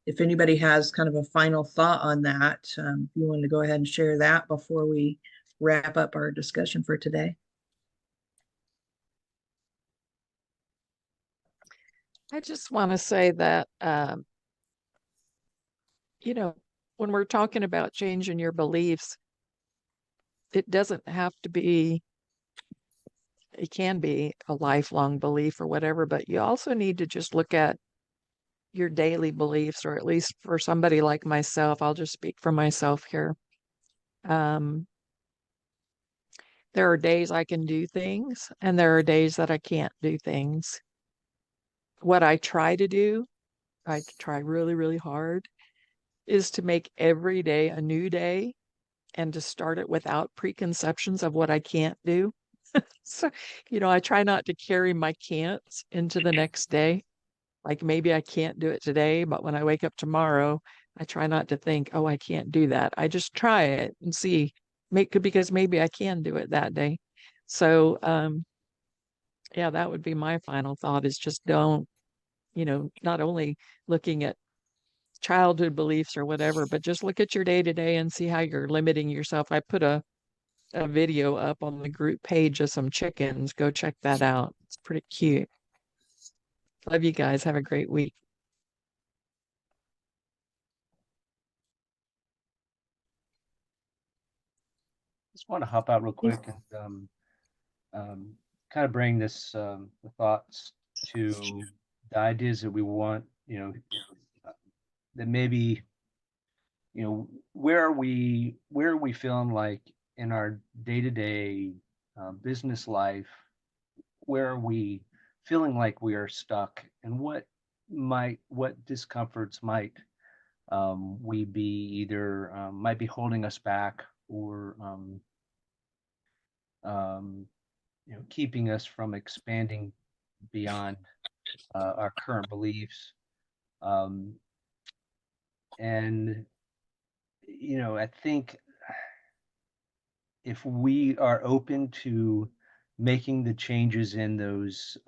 if anybody has kind of a final thought on that, if you wanted to go ahead and share that before we wrap up our discussion for today. I just want to say that, when we're talking about changing your beliefs, it doesn't have to be, it can be a lifelong belief or whatever, but you also need to just look at your daily beliefs, or at least for somebody like myself, I'll just speak for myself here. There are days I can do things, and there are days that I can't do things. What I try to do, I try really, really hard, is to make every day a new day and to start it without preconceptions of what I can't do. So, I try not to carry my can'ts into the next day. Like maybe I can't do it today, but when I wake up tomorrow, I try not to think, oh, I can't do that. I just try it and see, because maybe I can do it that day. So, yeah, that would be my final thought, is just don't not only looking at childhood beliefs or whatever, but just look at your day to day and see how you're limiting yourself. I put a video up on the group page of some chickens. Go check that out. It's pretty cute. Love you guys. Have a great week. Just want to hop out real quick and kind of bring this the thoughts to the ideas that we want, that maybe, where are we feeling like in our day-to-day business life, where are we feeling like we are stuck, and what discomforts might we be either might be holding us back, or keeping us from expanding beyond our current beliefs. And I think if we are open to making the changes in those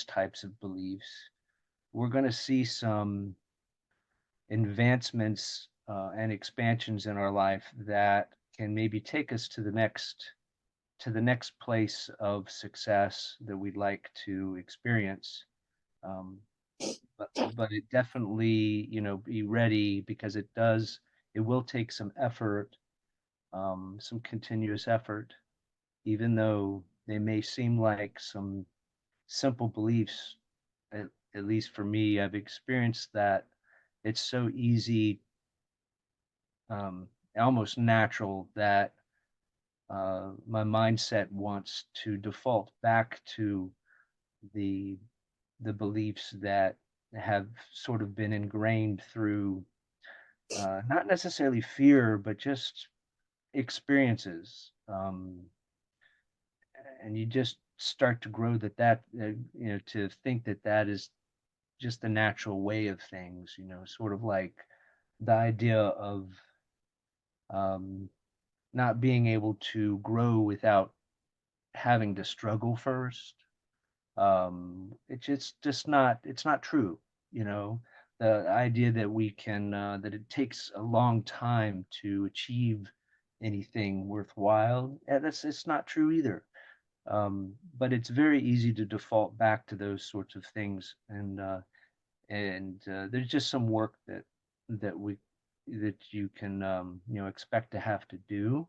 types of beliefs, we're going to see some advancements and expansions in our life that can maybe take us to the next place of success that we'd like to experience. But it definitely, be ready, because it will take some effort, some continuous effort, even though they may seem like some simple beliefs. At least for me, I've experienced that it's so easy, almost natural, that my mindset wants to default back to the beliefs that have sort of been ingrained through not necessarily fear, but just experiences. And you just start to grow to think that is just the natural way of things, sort of like the idea of not being able to grow without having to struggle first. It's not true. The idea that we can that it takes a long time to achieve anything worthwhile, it's not true either. But it's very easy to default back to those sorts of things, and there's just some work that you can expect to have to do,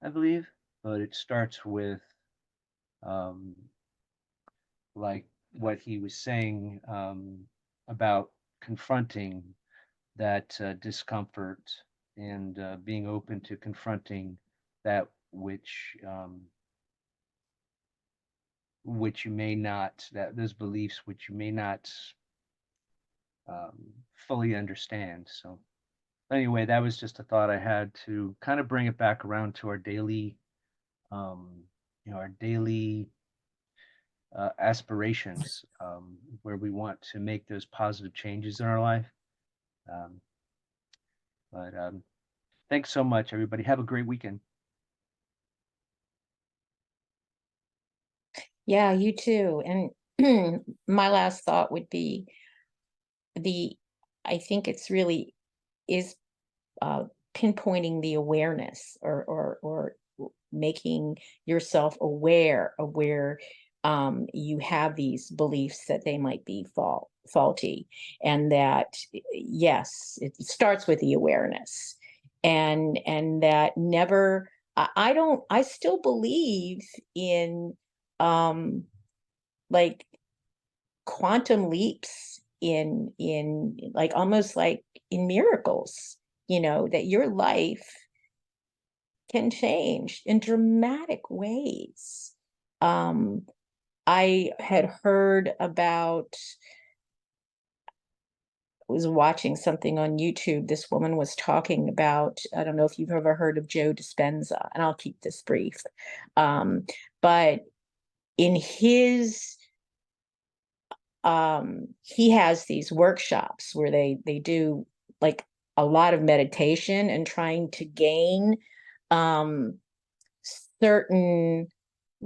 I believe. But it starts with like what he was saying about confronting that discomfort, and being open to confronting that which you may not, those beliefs which you may not fully understand. So anyway, that was just a thought I had to kind of bring it back around to our daily aspirations, where we want to make those positive changes in our life. But thanks so much, everybody. Have a great weekend. Yeah, you too. And my last thought would be I think it's really is pinpointing the awareness, or making yourself aware of where you have these beliefs that they might be faulty, and that yes, it starts with the awareness, and that never. I still believe in like quantum leaps, in like almost like in miracles, that your life can change in dramatic ways. I had heard about, was watching something on YouTube. This woman was talking about, I don't know if you've ever heard of Joe Dispenza, and I'll keep this brief. But in his, he has these workshops where they do like a lot of meditation and trying to gain certain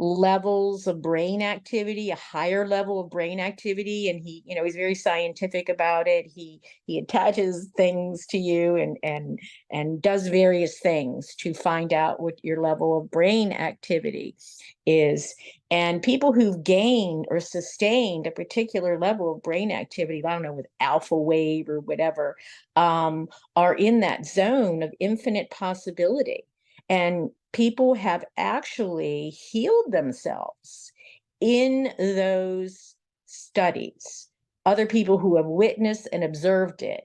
levels of brain activity, a higher level of brain activity, and he, he's very scientific about it. He attaches things to you and does various things to find out what your level of brain activity is. And people who've gained or sustained a particular level of brain activity, I don't know, with alpha wave or whatever, are in that zone of infinite possibility. And people have actually healed themselves in those studies. Other people who have witnessed and observed it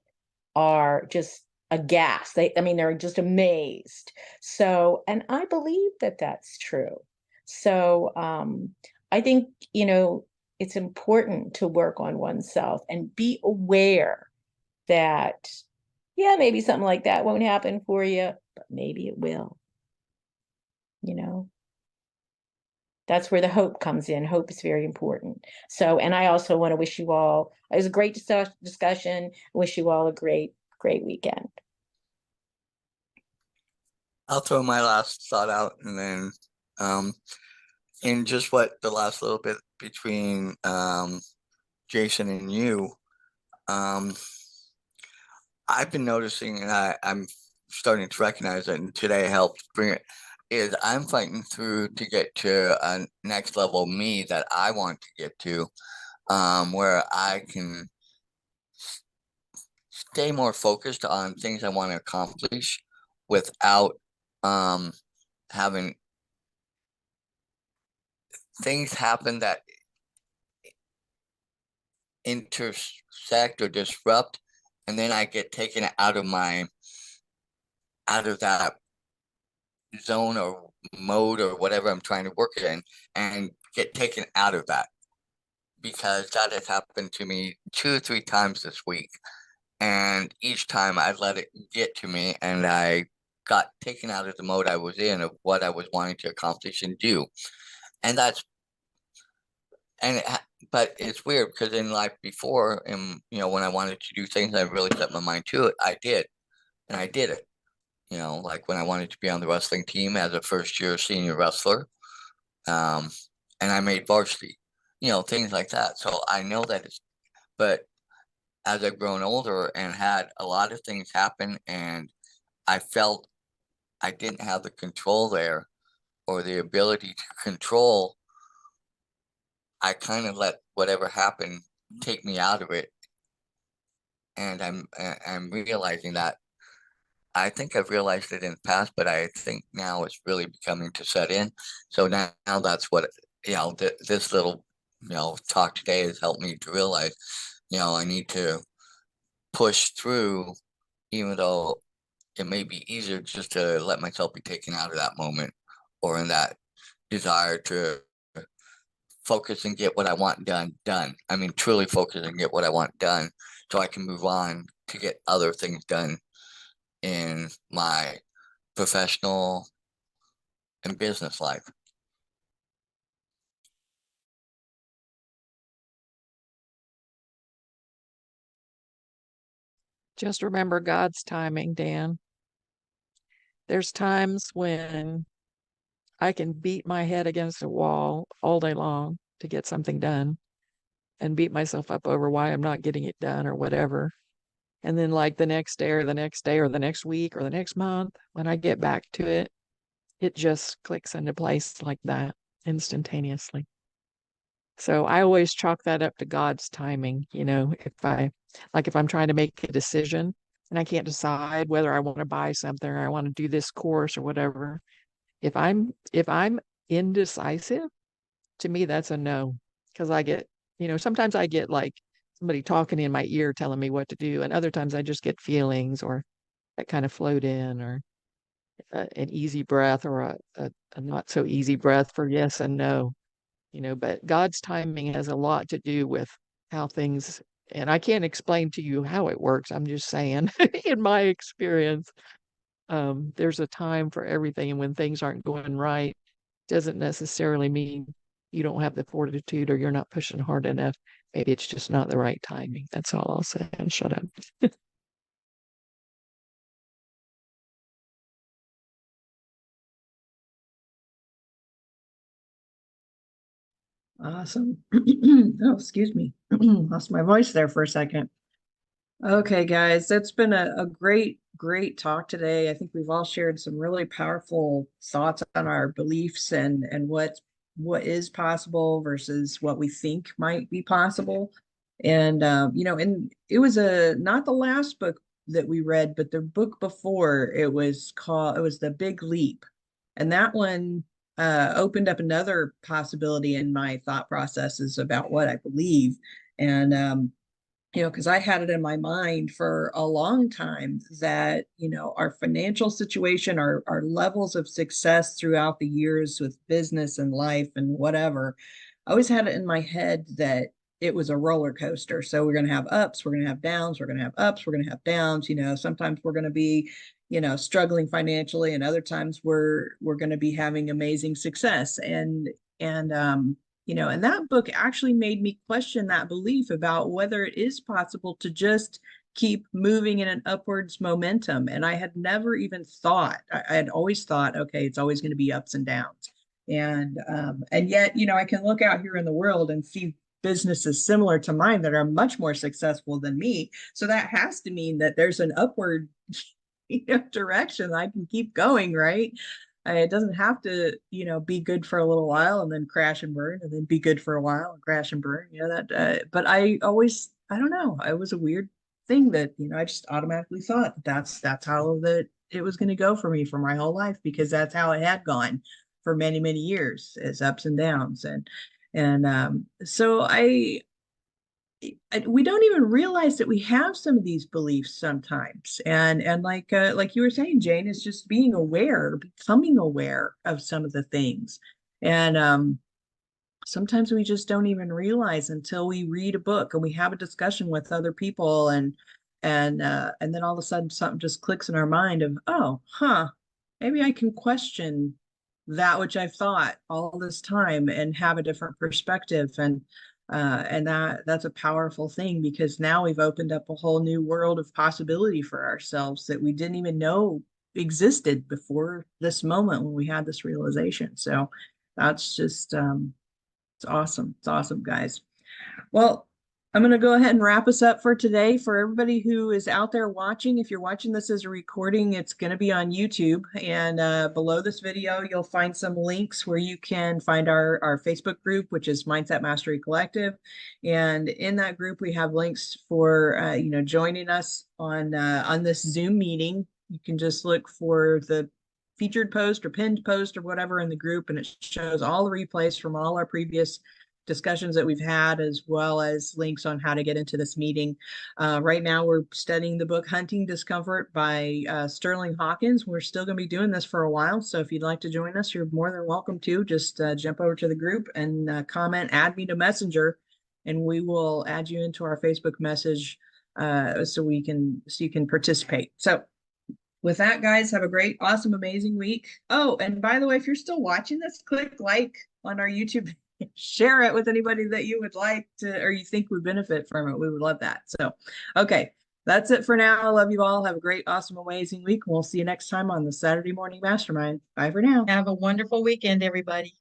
are just aghast. They're just amazed. So, and I believe that that's true. So, I think, it's important to work on oneself and be aware that, yeah, maybe something like that won't happen for you, but maybe it will. That's where the hope comes in. Hope is very important. So, and I also want to wish you all, it was a great discussion. Wish you all a great weekend. I'll throw my last thought out, and then in just what the last little bit between Jason and you, I've been noticing, and I'm starting to recognize it, and today helped bring it, is I'm fighting through to get to a next level me that I want to get to, where I can stay more focused on things I want to accomplish without having things happen that intersect or disrupt, and then I get taken out of that zone or mode or whatever I'm trying to work in, and get taken out of that, because that has happened to me 2 or 3 times this week, and each time I let it get to me and I got taken out of the mode I was in of what I was wanting to accomplish and do. And but it's weird, because in life before, and when I wanted to do things, I really set my mind to it, I did, and I did it. Like when I wanted to be on the wrestling team as a first-year senior wrestler, and I made varsity, things like that. So I know that but as I've grown older and had a lot of things happen, and I felt I didn't have the control there or the ability to control, I kind of let whatever happened take me out of it. And I'm realizing that. I think I've realized it in the past, but I think now it's really becoming to set in. So now that's what, this little, talk today has helped me to realize, I need to push through, even though it may be easier just to let myself be taken out of that moment, or in that desire to focus and get what I want done. I mean, truly focus and get what I want done, so I can move on to get other things done in my professional and business life. Just remember God's timing, Dan. There's times when I can beat my head against a wall all day long to get something done and beat myself up over why I'm not getting it done or whatever. And then, like the next day or the next day or the next week or the next month, when I get back to it, it just clicks into place like that instantaneously. So I always chalk that up to God's timing. If I'm trying to make a decision and I can't decide whether I want to buy something or I want to do this course or whatever, if I'm indecisive, to me that's a no, because I get, sometimes I get like somebody talking in my ear telling me what to do, and other times I just get feelings or that kind of float in, or an easy breath or a not so easy breath for yes and no. But God's timing has a lot to do with how things, and I can't explain to you how it works. I'm just saying, in my experience, there's a time for everything. And when things aren't going right, doesn't necessarily mean you don't have the fortitude or you're not pushing hard enough. Maybe it's just not the right timing. That's all I'll say. And shut up. Awesome. Oh, excuse me. Lost my voice there for a second. Okay, guys, that's been a great, great talk today. I think we've all shared some really powerful thoughts on our beliefs and what is possible versus what we think might be possible. And and it was not the last book that we read, but the book before it was The Big Leap. And that one opened up another possibility in my thought processes about what I believe. And because I had it in my mind for a long time that, our financial situation, our levels of success throughout the years with business and life and whatever, I always had it in my head that it was a roller coaster. So we're going to have ups, we're going to have downs, we're going to have ups, we're going to have downs. Sometimes we're going to be, struggling financially, and other times we're going to be having amazing success. And that book actually made me question that belief about whether it is possible to just keep moving in an upwards momentum. And I had never even thought, I had always thought, okay, it's always going to be ups and downs. And yet, I can look out here in the world and see businesses similar to mine that are much more successful than me. So that has to mean that there's an upward direction I can keep going, right? It doesn't have to, be good for a little while and then crash and burn, and then be good for a while and crash and burn. But I don't know. It was a weird thing that, I just automatically thought that's how that it was going to go for me for my whole life, because that's how it had gone for many, many years, as ups and downs. So we don't even realize that we have some of these beliefs sometimes. And like you were saying, Jane, is just being aware, becoming aware of some of the things. And sometimes we just don't even realize until we read a book and we have a discussion with other people, and then all of a sudden something just clicks in our mind of, oh, maybe I can question that which I've thought all this time and have a different perspective. And that's a powerful thing, because now we've opened up a whole new world of possibility for ourselves that we didn't even know existed before this moment when we had this realization. So that's just it's awesome. It's awesome, guys. Well, I'm going to go ahead and wrap us up for today. For everybody who is out there watching, if you're watching this as a recording, it's going to be on YouTube. And below this video, you'll find some links where you can find our Facebook group, which is Mindset Mastery Collective. And in that group, we have links for, joining us on this Zoom meeting. You can just look for the featured post or pinned post or whatever in the group, and it shows all the replays from all our previous discussions that we've had, as well as links on how to get into this meeting. Right now, we're studying the book Hunting Discomfort by Sterling Hawkins. We're still going to be doing this for a while, so if you'd like to join us, you're more than welcome to. Just jump over to the group and comment, add me to Messenger, and we will add you into our Facebook message so you can participate. So with that, guys, have a great, awesome, amazing week. Oh, and by the way, if you're still watching this, click like on our YouTube. Share it with anybody that you would like to, or you think would benefit from it. We would love that. So, okay, that's it for now. I love you all. Have a great, awesome, amazing week. We'll see you next time on the Saturday Morning Mastermind. Bye for now. Have a wonderful weekend, everybody.